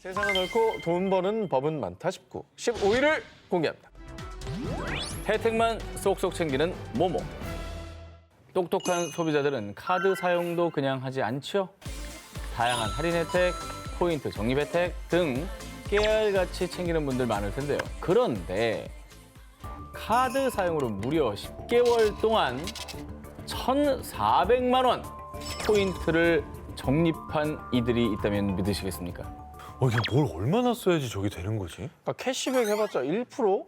세상은 넓고 돈 버는 법은 많다 싶고 15위를 공개합니다. 혜택만 쏙쏙 챙기는 모모. 똑똑한 소비자들은 카드 사용도 그냥 하지 않죠. 다양한 할인 혜택, 포인트 적립 혜택 등 깨알같이 챙기는 분들 많을 텐데요. 그런데 카드 사용으로 무려 10개월 동안 1,400만 원 포인트를 적립한 이들이 있다면 믿으시겠습니까? 이게 뭘 얼마나 써야지 저게 되는 거지? 그러니까 캐시백 해봤자 1%?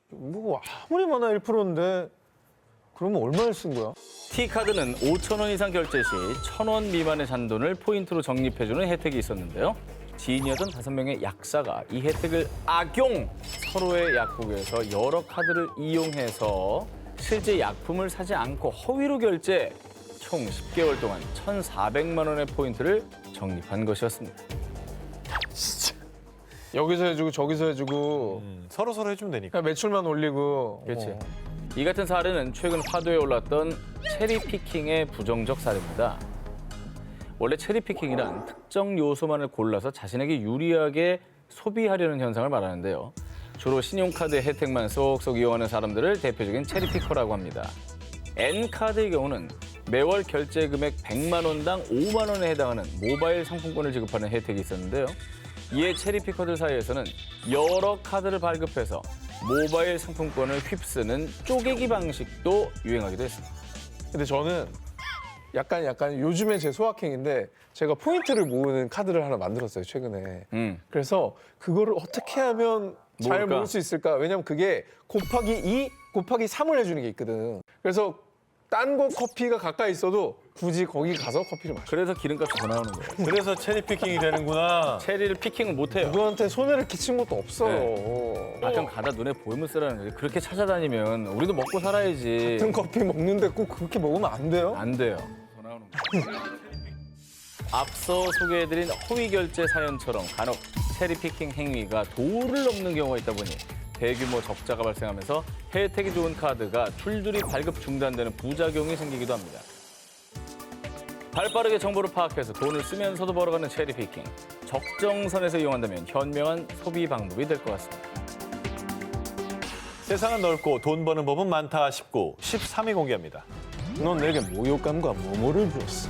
뭐 아무리 많아 1%인데 그러면 얼마를 쓴 거야? T카드는 5,000원 이상 결제 시 1,000원 미만의 잔돈을 포인트로 적립해주는 혜택이 있었는데요. 지인이었던 5명의 약사가 이 혜택을 악용! 서로의 약국에서 여러 카드를 이용해서 실제 약품을 사지 않고 허위로 결제! 총 10개월 동안 1,400만 원의 포인트를 적립한 것이었습니다. 여기서 해주고 저기서 해주고 서로 해주면 되니까. 그냥 매출만 올리고 그렇지. 이 같은 사례는 최근 화두에 올랐던 체리피킹의 부정적 사례입니다. 원래 체리피킹이란 특정 요소만을 골라서 자신에게 유리하게 소비하려는 현상을 말하는데요. 주로 신용카드 혜택만 쏙쏙 이용하는 사람들을 대표적인 체리피커라고 합니다. N카드의 경우는 매월 결제 금액 100만 원당 5만 원에 해당하는 모바일 상품권을 지급하는 혜택이 있었는데요. 이에 체리피커들 사이에서는 여러 카드를 발급해서 모바일 상품권을 휩쓰는 쪼개기 방식도 유행하기도 했습니다. 근데 저는 약간 요즘에 제 소확행인데 제가 포인트를 모으는 카드를 하나 만들었어요 최근에. 그래서 그거를 어떻게 하면 잘 모을까? 모을 수 있을까? 왜냐면 그게 곱하기 2, 곱하기 3을 해주는 게 있거든. 그래서 딴 곳 커피가 가까이 있어도 굳이 거기 가서 커피를 마셔. 그래서 기름값이 더 나오는 거예요. 그래서 체리 피킹이 되는구나. 체리를 피킹을 못해요. 누구한테 손해를 끼친 것도 없어요. 가끔 가다 눈에 보이면 쓰라는 거지. 그렇게 찾아다니면 우리도 먹고 살아야지. 같은 커피 먹는데 꼭 그렇게 먹으면 안 돼요? 안 돼요. 더 나오는 거예요. 앞서 소개해드린 허위 결제 사연처럼 간혹 체리 피킹 행위가 도를 넘는 경우가 있다 보니 대규모 적자가 발생하면서 혜택이 좋은 카드가 줄줄이 발급 중단되는 부작용이 생기기도 합니다. 발빠르게 정보를 파악해서 돈을 쓰면서도 벌어가는 체리 피킹. 적정선에서 이용한다면 현명한 소비 방법이 될 것 같습니다. 세상은 넓고 돈 버는 법은 많다 싶고 13위 공개합니다. 넌 내게 모욕감과 뭐뭐를 주었어.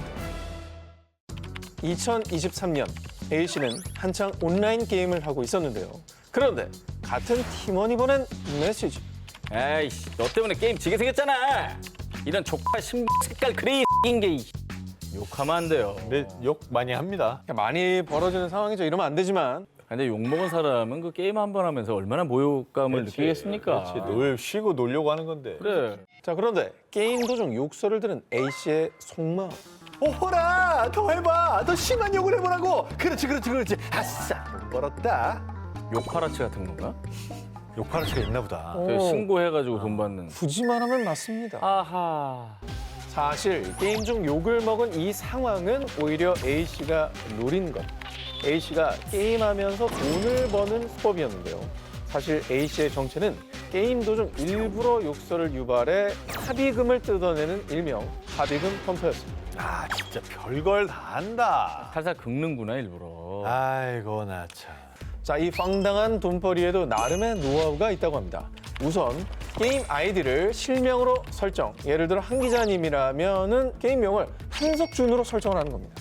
2023년 A씨는 한창 온라인 게임을 하고 있었는데요. 그런데 같은 팀원이 보낸 메시지. 에이씨, 너 때문에 게임 지게 생겼잖아. 이런 족발 신 색깔 그레이인 게 욕하면 안 돼요. 근데 욕 많이 합니다. 많이 벌어지는 상황이죠. 이러면 안 되지만 근데 욕먹은 사람은 그 게임 한 번 하면서 얼마나 모욕감을 느끼겠습니까? 그렇지. 쉬고 놀려고 하는 건데. 그래. 자 그런데 게임 도중 욕설을 들은 A씨의 속마음. 오호라! 더 해봐! 더 심한 욕을 해보라고! 그렇지. 아싸! 돈 벌었다. 욕파라치 같은 건가? 욕파라치가 있나 보다. 그 신고해가지고 돈 받는. 굳이 말하면 맞습니다. 아하. 사실 게임 중 욕을 먹은 이 상황은 오히려 A씨가 노린 것. A씨가 게임하면서 돈을 버는 수법이었는데요. 사실 A씨의 정체는 게임 도중 일부러 욕설을 유발해 합의금을 뜯어내는 일명 합의금 펌프였습니다. 아, 진짜 별걸 다 한다. 살살 긁는구나 일부러. 아이고, 나 참. 자, 이 황당한 돈벌이에도 나름의 노하우가 있다고 합니다. 우선 게임 아이디를 실명으로 설정. 예를 들어 한 기자님이라면은 게임명을 한석준으로 설정을 하는 겁니다.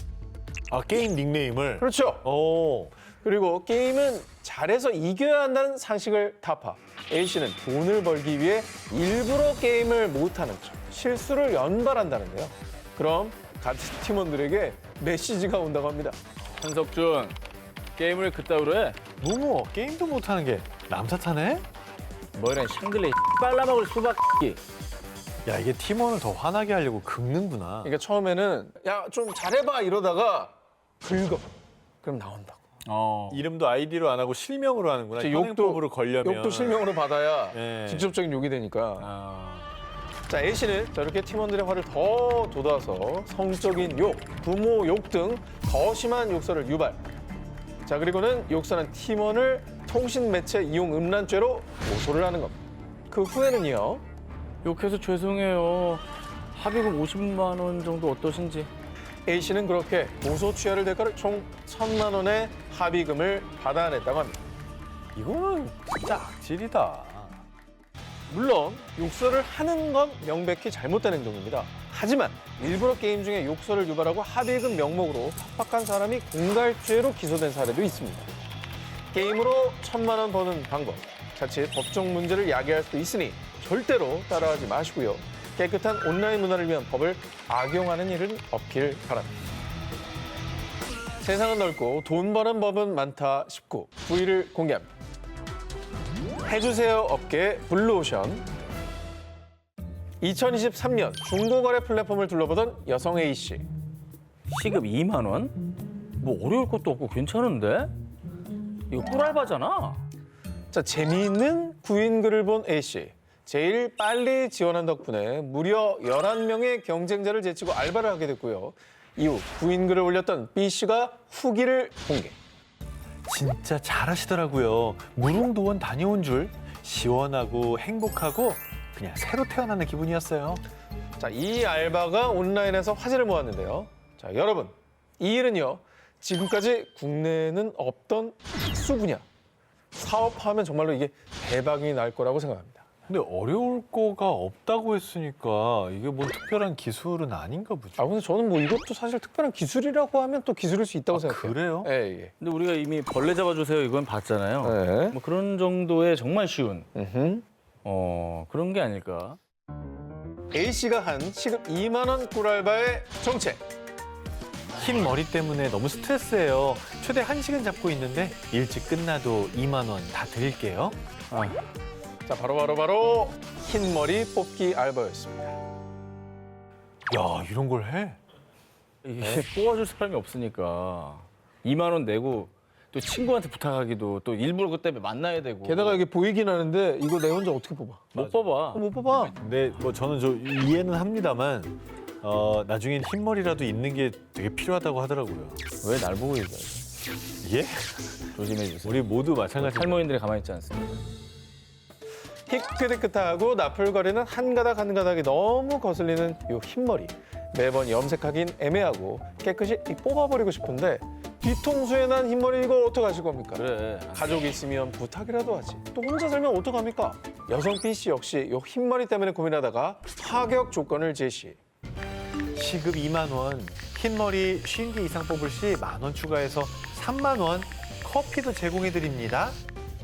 아, 게임 닉네임을? 그렇죠. 오. 그리고 게임은 잘해서 이겨야 한다는 상식을 타파. A씨는 돈을 벌기 위해 일부러 게임을 못하는 척, 실수를 연발한다는데요. 그럼 같은 팀원들에게 메시지가 온다고 합니다. 한석준, 게임을 그따위로 해? 뭐뭐 게임도 못하는 게 남 탓하네? 뭐 이런 샹들레 빨라먹을 수박기. 야, 이게 팀원을 더 화나게 하려고 긁는구나. 그러니까 처음에는 야, 좀 잘해봐 이러다가 긁어. 그럼 나온다고. 이름도 아이디로 안 하고 실명으로 하는구나. 현행법으로 걸려면. 욕도 실명으로 받아야 네. 직접적인 욕이 되니까. 자, A씨는 저렇게 팀원들의 화를 더 돋아서 성적인 욕, 부모 욕 등 더 심한 욕설을 유발. 자, 그리고는 욕설한 팀원을 통신 매체 이용 음란죄로 고소를 하는 겁니다. 그 후에는요. 욕해서 죄송해요. 합의금 50만 원 정도 어떠신지. A씨는 그렇게 고소 취하를 대가로 총 1,000만 원의 합의금을 받아냈다고 합니다. 이거는 진짜 악질이다. 물론 욕설을 하는 건 명백히 잘못된 행동입니다. 하지만 일부러 게임 중에 욕설을 유발하고 합의금 명목으로 협박한 사람이 공갈죄로 기소된 사례도 있습니다. 게임으로 1,000만 원 버는 방법, 자칫 법적 문제를 야기할 수도 있으니 절대로 따라하지 마시고요. 깨끗한 온라인 문화를 위한 법을 악용하는 일은 없길 바랍니다. 세상은 넓고 돈 버는 법은 많다 19, 9위를 공개합니다. 해주세요 업계 블루오션. 2023년 중고거래 플랫폼을 둘러보던 여성 A씨. 시급 2만 원? 뭐 어려울 것도 없고 괜찮은데? 이거 꿀알바잖아. 자, 재미있는 구인 글을 본 A씨. 제일 빨리 지원한 덕분에 무려 11명의 경쟁자를 제치고 알바를 하게 됐고요. 이후 구인 글을 올렸던 B씨가 후기를 공개. 진짜 잘하시더라고요. 무릉도원 다녀온 줄 시원하고 행복하고 그냥 새로 태어나는 기분이었어요. 자, 이 알바가 온라인에서 화제를 모았는데요. 자, 여러분, 이 일은요, 지금까지 국내에는 없던 특수 분야. 사업화하면 정말로 이게 대박이 날 거라고 생각합니다. 근데 어려울 거가 없다고 했으니까 이게 뭐 특별한 기술은 아닌가 보죠. 아, 근데 저는 뭐 이것도 사실 특별한 기술이라고 하면 또 기술일 수 있다고 생각해요. 그래요? 예, 예. 근데 우리가 이미 벌레 잡아주세요 이건 봤잖아요. 네. 뭐 그런 정도의 정말 쉬운 음흠. 그런 게 아닐까. A씨가 한 시급 2만 원 꿀알바의 정체. 흰 머리 때문에 너무 스트레스예요. 최대 1시간 잡고 있는데 일찍 끝나도 2만 원 다 드릴게요. 아, 자, 바로 흰머리 뽑기 알바였습니다. 야, 이런 걸 해? 이게 뽑아줄 사람이 없으니까 2만 원 내고 또 친구한테 부탁하기도 또 일부러 그때 만나야 되고. 게다가 이게 보이긴 하는데 이거 내 혼자 어떻게 뽑아? 못 뽑아. 못 뽑아. 근데 뭐 저는 이해는 합니다만 나중엔 흰머리라도 있는 게 되게 필요하다고 하더라고요. 왜 날 보고 얘기해? 예? 조심해 주세요. 우리 모두 마찬가지입니다. 탈모인들이 가만히 있지 않습니다. 희끗희끗하고 나풀거리는 한 가닥이 너무 거슬리는 이 흰머리. 매번 염색하긴 애매하고 깨끗이 뽑아버리고 싶은데 뒤통수에 난 흰머리 이거 어떡하실 겁니까? 그래. 가족이 있으면 부탁이라도 하지. 또 혼자 살면 어떡합니까? 여성 B씨 역시 이 흰머리 때문에 고민하다가 파격 조건을 제시. 시급 2만 원, 흰머리 50개 이상 뽑을 시 10,000원 추가해서 3만 원, 커피도 제공해 드립니다.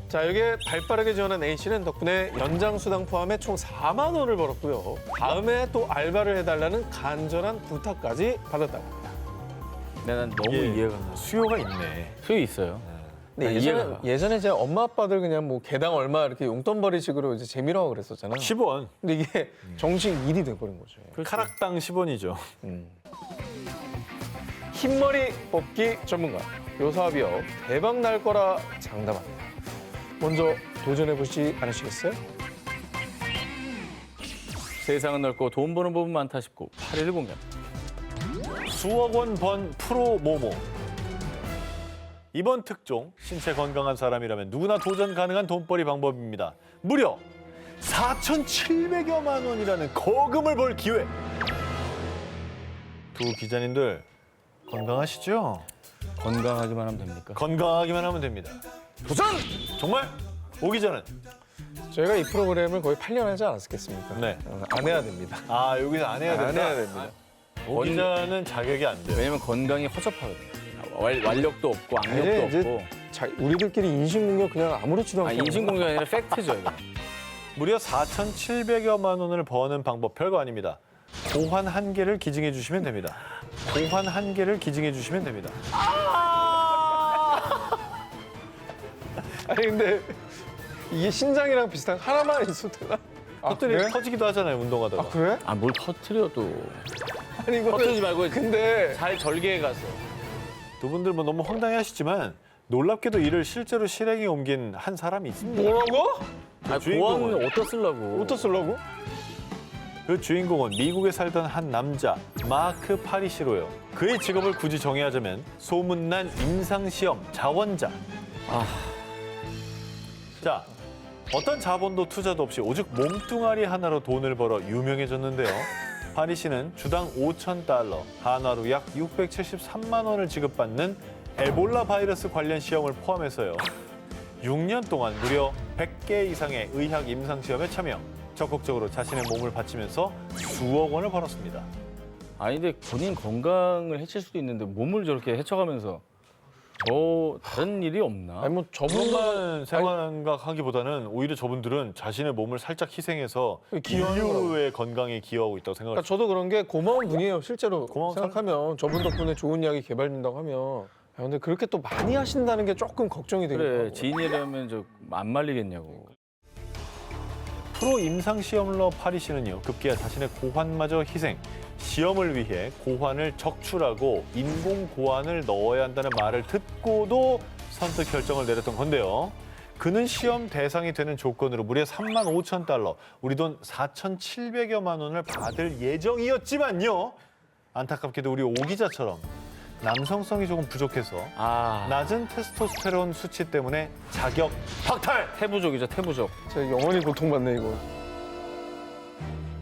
자, 여기에 발빠르게 지원한 A씨는 덕분에 연장수당 포함해 총 4만 원을 벌었고요. 다음에 또 알바를 해달라는 간절한 부탁까지 받았다고 합니다. 난 너무 이게 이해가 안 가. 수요가 있네. 수요 있어요. 근데 난 이해가 가. 예전에 제 엄마 아빠들 그냥 뭐 개당 얼마 이렇게 용돈벌이식으로 이제 재미로 하고 그랬었잖아요. 10원. 근데 이게 정식 일이 돼버린 거죠. 카락당 10원이죠. 흰머리 뽑기 전문가. 요 사업이요, 대박 날 거라 장담합니다. 먼저 도전해보시지 않으시겠어요? 세상은 넓고 돈 버는 법은 많다 싶고 8위를 공개합니다. 수억 원 번 프로 모모. 이번 특종, 신체 건강한 사람이라면 누구나 도전 가능한 돈벌이 방법입니다. 무려 4,700여만 원이라는 거금을 벌 기회. 두 기자님들 건강하시죠? 건강하기만 하면 됩니까? 건강하기만 하면 됩니다. 도전! 정말? 오 기자는? 저희가 이 프로그램을 거의 8년 하지 않았겠습니까? 네. 안 해야 됩니다. 아, 여기서 안 해야 된다? 안 해야 됩니다. 오 기자는 자격이 안 돼요. 왜냐면 건강이 허접하거든요. 완력도 없고 악력도 이제 없고. 자, 우리들끼리 인신공격 그냥 아무렇지도 않게. 인신공격이 아니라 팩트죠, 이거. 무려 4,700여만 원을 버는 방법 별거 아닙니다. 고환 한 개를 기증해 주시면 됩니다. 고환 한 개를 기증해 주시면 됩니다. 아니 근데 이게 신장이랑 비슷한 하나만 있어도 되나? 터뜨리 그래? 터지기도 하잖아요, 운동하다가. 아, 그래? 아, 뭘 터트려도. 아니 이거 터뜨리지 말고 근데 잘 절개해 가서. 두 분들 뭐 너무 황당해 하시지만 놀랍게도 이를 실제로 실행에 옮긴 한 사람이 있습니다. 뭐라고? 아, 주인공은? 고함은 어디다 쓰려고. 어디다 쓰려고? 그 주인공은 미국에 살던 한 남자 마크 파리시로요. 그의 직업을 굳이 정의하자면 소문난 임상시험 자원자. 자, 어떤 자본도 투자도 없이 오직 몸뚱아리 하나로 돈을 벌어 유명해졌는데요. 파리 씨는 주당 5,000달러, 한화로 약 673만 원을 지급받는 에볼라 바이러스 관련 시험을 포함해서요. 6년 동안 무려 100개 이상의 의학 임상 시험에 참여, 적극적으로 자신의 몸을 바치면서 수억 원을 벌었습니다. 아니 근데 본인 건강을 해칠 수도 있는데 몸을 저렇게 해쳐가면서 다른 일이 없나? 아니 뭐 저분만 그것만 생각하기보다는 오히려 저분들은 자신의 몸을 살짝 희생해서 기여하는 인류의 건강에 기여하고 있다고 그러니까 생각합니다. 저도 그런 게 고마운 분이에요 실제로 고마운 생각하면 저분 덕분에 좋은 약이 개발된다고 하면 야, 근데 그렇게 또 많이 하신다는 게 조금 걱정이 그래 되더라고요. 지인이라면 저 안 말리겠냐고. 프로 임상 시험러 파리 씨는요, 급기야 자신의 고환마저 희생, 시험을 위해 고환을 적출하고 인공 고환을 넣어야 한다는 말을 듣고도 선뜻 결정을 내렸던 건데요. 그는 시험 대상이 되는 조건으로 무려 3만 5천 달러, 우리 돈 4,700여만 원을 받을 예정이었지만요. 안타깝게도 우리 오 기자처럼 남성성이 조금 부족해서 낮은 테스토스테론 수치 때문에 자격 박탈! 태부족이죠 태부족. 제가 영원히 고통받네 이거.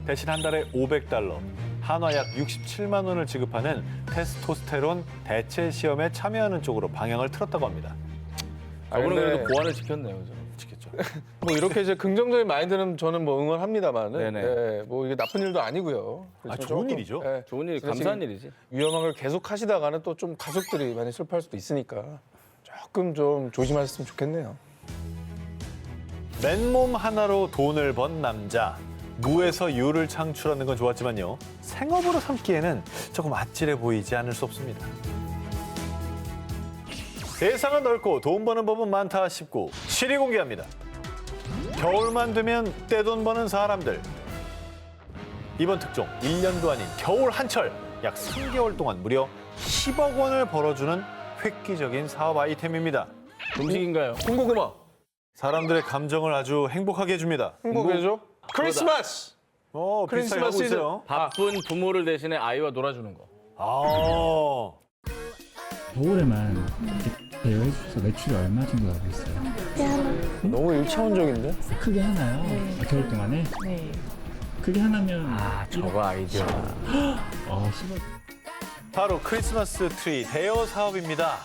대신 한 달에 500달러, 한화 약 67만 원을 지급하는 테스토스테론 대체 시험에 참여하는 쪽으로 방향을 틀었다고 합니다. 저분은 근데- 그래도 고안을 지켰네요. 저. 미치겠죠. 뭐 이렇게 이제 긍정적인 마인드는 저는 뭐 응원합니다만은 네네. 예, 뭐 이게 나쁜 일도 아니고요. 아, 그래서 좋은 조금, 일이죠. 예, 좋은 일, 근데 감사한 지금 일이지. 위험한 걸 계속 하시다가는 또 좀 가족들이 많이 슬퍼할 수도 있으니까 조금 좀 조심하셨으면 좋겠네요. 맨몸 하나로 돈을 번 남자. 무에서 유를 창출하는 건 좋았지만요. 생업으로 삼기에는 조금 아찔해 보이지 않을 수 없습니다. 세상은 넓고 돈 버는 법은 많다 싶고 7위 공개합니다. 겨울만 되면 떼돈 버는 사람들. 이번 특종 1년도 아닌 겨울 한철 약 3개월 동안 무려 10억 원을 벌어주는 획기적인 사업 아이템입니다. 음식인가요? 군고구마 사람들의 감정을 아주 행복하게 해줍니다. 행복해줘. 크리스마스. 비슷하게 크리스마스 하고 시즌. 있어요. 바쁜 부모를 대신해 아이와 놀아주는 거. 아, 겨울에만 이렇게 대여해주셔서 매출이 얼마 정도 나고 있어요? 너무 일차원적인데? 크게 하나요? 아, 겨울 동안에? 네. 크게 하나면 저거 아이디어. 10억. 바로 크리스마스 트리 대여 사업입니다.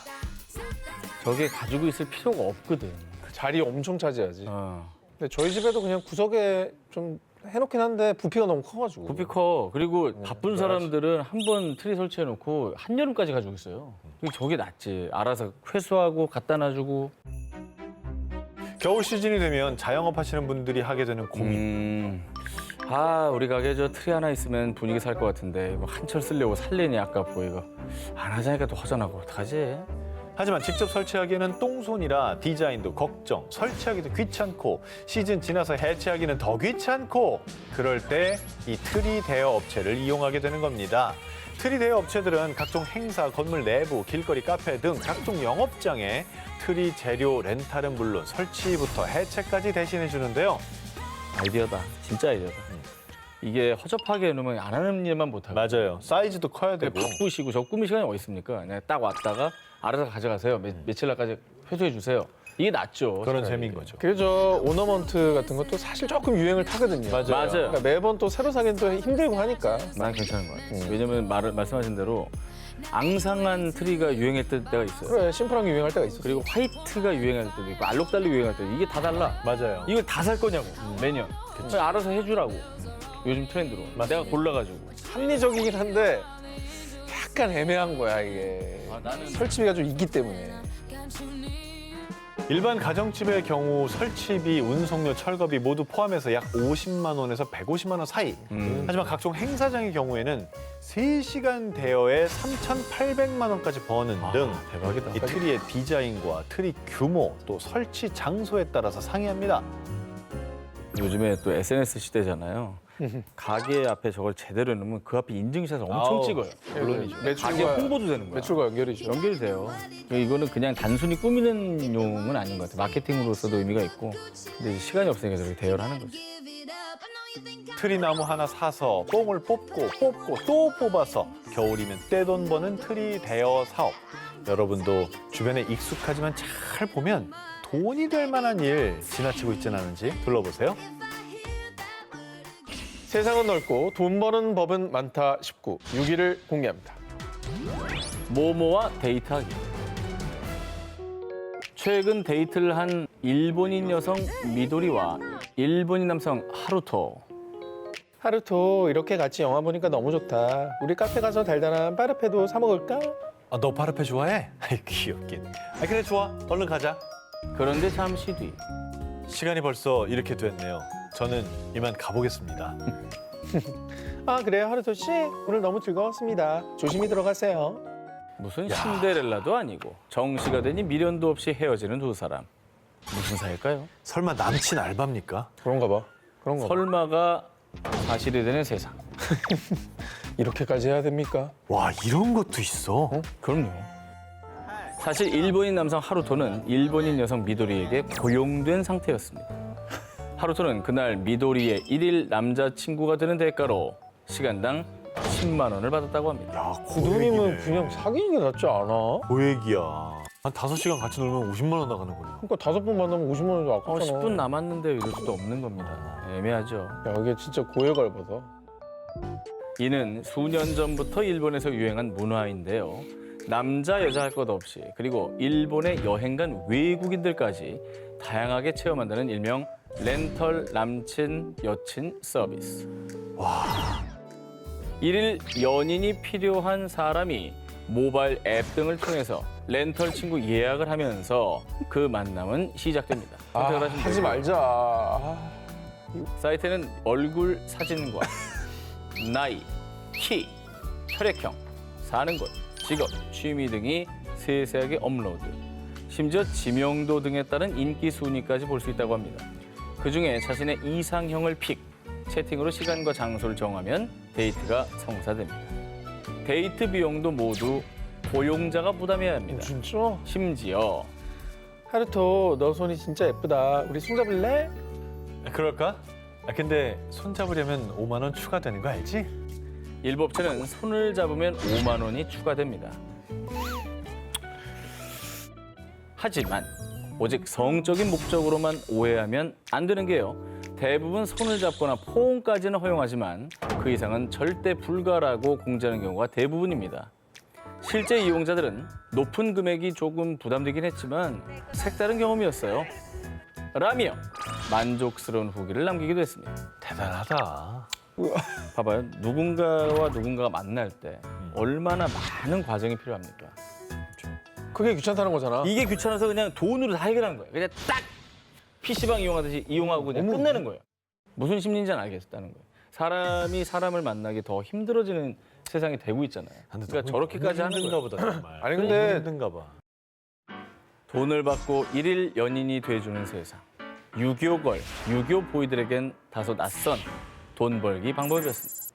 저게 가지고 있을 필요가 없거든. 그 자리 엄청 차지하지. 어. 근데 저희 집에도 그냥 구석에 좀 해놓긴 한데 부피가 너무 커가지고. 부피 커. 그리고 바쁜 사람들은 한 번 트리 설치해놓고 한여름까지 가지고 있어요. 저게 낫지. 알아서 회수하고 갖다 놔주고. 겨울 시즌이 되면 자영업 하시는 분들이 하게 되는 고민. 우리 가게 저 트리 하나 있으면 분위기 살 것 같은데 뭐 한철 쓰려고 살려니 아깝고 이거 안 하자니까 또 허전하고 어떡하지? 하지만 직접 설치하기에는 똥손이라 디자인도 걱정, 설치하기도 귀찮고 시즌 지나서 해체하기는 더 귀찮고 그럴 때 이 트리 대여 업체를 이용하게 되는 겁니다. 트리 대여 업체들은 각종 행사, 건물 내부, 길거리 카페 등 각종 영업장에 트리 재료 렌탈은 물론 설치부터 해체까지 대신해 주는데요. 아이디어다. 진짜 아이디어다. 이게 허접하게 해놓으면 안 하는 일만 못하고. 맞아요. 사이즈도 커야 되고. 바쁘시고 저 꾸밀 시간이 어디 있습니까? 그냥 딱 왔다가 알아서 가져가세요. 며칠 날까지 회수해 주세요. 이게 낫죠. 그런 차라리. 재미인 거죠. 그래서 오너먼트 같은 것도 사실 조금 유행을 타거든요. 맞아요. 그러니까 매번 또 새로 사기는 또 힘들고 하니까. 난 괜찮은 것 같아요. 왜냐면 말씀하신 대로 앙상한 트리가 유행했던 때가 있어요. 그래 심플한 게 유행할 때가 있었어. 그리고 화이트가 유행할 때도 있고 알록달록 유행할 때도 이게 다 달라. 맞아요. 이걸 다 살 거냐고 매년. 그냥 알아서 해주라고. 요즘 트렌드로. 내가 골라가지고. 합리적이긴 한데 약간 애매한 거야 이게. 나는 설치비가 좀 있기 때문에. 일반 가정집의 경우 설치비, 운송료, 철거비 모두 포함해서 약 50만 원에서 150만 원 사이. 하지만 각종 행사장의 경우에는 3시간 대여에 3,800만 원까지 버는 등 대박이다. 이 트리의 디자인과 트리 규모 또 설치 장소에 따라서 상이합니다. 요즘에 또 SNS 시대잖아요. 가게 앞에 저걸 제대로 해놓으면 그 앞에 인증샷을 엄청 아우, 찍어요. 물론이죠. 가게 홍보도 되는 거야. 매출과 연결이죠. 연결이 돼요. 이거는 그냥 단순히 꾸미는 용은 아닌 것 같아요. 마케팅으로서도 의미가 있고. 근데 이제 시간이 없으니까 저렇게 대여를 하는 거죠. 트리 나무 하나 사서 뽕을 뽑고 또 뽑아서 겨울이면 떼돈 버는 트리 대여 사업. 여러분도 주변에 익숙하지만 잘 보면 돈이 될 만한 일 지나치고 있지는 않은지 둘러보세요. 세상은 넓고 돈 버는 법은 많다 19, 6위를 공개합니다. 모모와 데이트하기. 최근 데이트를 한 일본인 여성 미도리와 일본인 남성 하루토. 하루토 이렇게 같이 영화 보니까 너무 좋다. 우리 카페 가서 달달한 파르페도 사 먹을까? 아, 너 파르페 좋아해? 아이, 귀엽긴. 아, 그래, 좋아. 얼른 가자. 그런데 잠시 뒤 시간이 벌써 이렇게 됐네요. 저는 이만 가보겠습니다. 아 그래요 하루토 씨 오늘 너무 즐거웠습니다. 조심히 들어가세요. 무슨 신데렐라도 아니고 정시가 되니 미련도 없이 헤어지는 두 사람. 무슨 사이일까요? 설마 남친 알바입니까? 그런가 봐. 그런가 봐. 설마가 사실이 되는 세상. 이렇게까지 해야 됩니까? 와, 이런 것도 있어? 그럼요. 사실 일본인 남성 하루토는 일본인 여성 미도리에게 고용된 상태였습니다. 하루토는 그날 미도리의 일일 남자친구가 되는 대가로 시간당 10만 원을 받았다고 합니다. 야, 그 돈이면 그냥 사귀는 게 낫지 않아? 고액이야. 한 5시간 같이 놀면 50만 원 나가는 거야. 그러니까 5번 만나면 50만 원도 아깝잖아. 10분 남았는데 이럴 수도 없는 겁니다. 애매하죠. 야 이게 진짜 고액 알바다. 이는 수년 전부터 일본에서 유행한 문화인데요. 남자 여자 할 것 없이 그리고 일본에 여행 간 외국인들까지 다양하게 체험한다는 일명 렌털 남친 여친 서비스. 일일 연인이 필요한 사람이 모바일 앱 등을 통해서 렌털 친구 예약을 하면서 그 만남은 시작됩니다. 선택을 하시면 하지 되고요. 말자. 사이트는 얼굴 사진과 나이, 키, 혈액형, 사는 곳, 직업, 취미 등이 세세하게 업로드. 심지어 지명도 등에 따른 인기 순위까지 볼 수 있다고 합니다. 그중에 자신의 이상형을 픽, 채팅으로 시간과 장소를 정하면 데이트가 성사됩니다. 데이트 비용도 모두 고용자가 부담해야 합니다. 진짜? 심지어 하루토 너 손이 진짜 예쁘다. 우리 손잡을래? 그럴까? 아, 근데 손 잡으려면 5만 원 추가되는 거 알지? 일부 업체는 손을 잡으면 5만 원이 추가됩니다. 하지만 오직 성적인 목적으로만 오해하면 안 되는 게요. 대부분 손을 잡거나 포옹까지는 허용하지만 그 이상은 절대 불가라고 공지하는 경우가 대부분입니다. 실제 이용자들은 높은 금액이 조금 부담되긴 했지만 색다른 경험이었어요. 라며 만족스러운 후기를 남기기도 했습니다. 대단하다. 봐봐요. 누군가와 누군가가 만날 때 얼마나 많은 과정이 필요합니까? 그게 귀찮다는 거잖아. 이게 귀찮아서 그냥 돈으로 다 해결하는 거예요. 그냥 딱 PC방 이용하듯이 이용하고 그냥 끝내는 거예요. 무슨 심리인지는 알겠다는 거예요. 사람이 사람을 만나기 더 힘들어지는 세상이 되고 있잖아요. 그러니까 저렇게까지 하는 힘든가 거예요. 보다 정말. 아니, 근데- 힘든가 봐. 돈을 받고 일일 연인이 돼주는 세상. 유교걸, 유교 보이들에겐 다소 낯선 돈 벌기 방법이었습니다.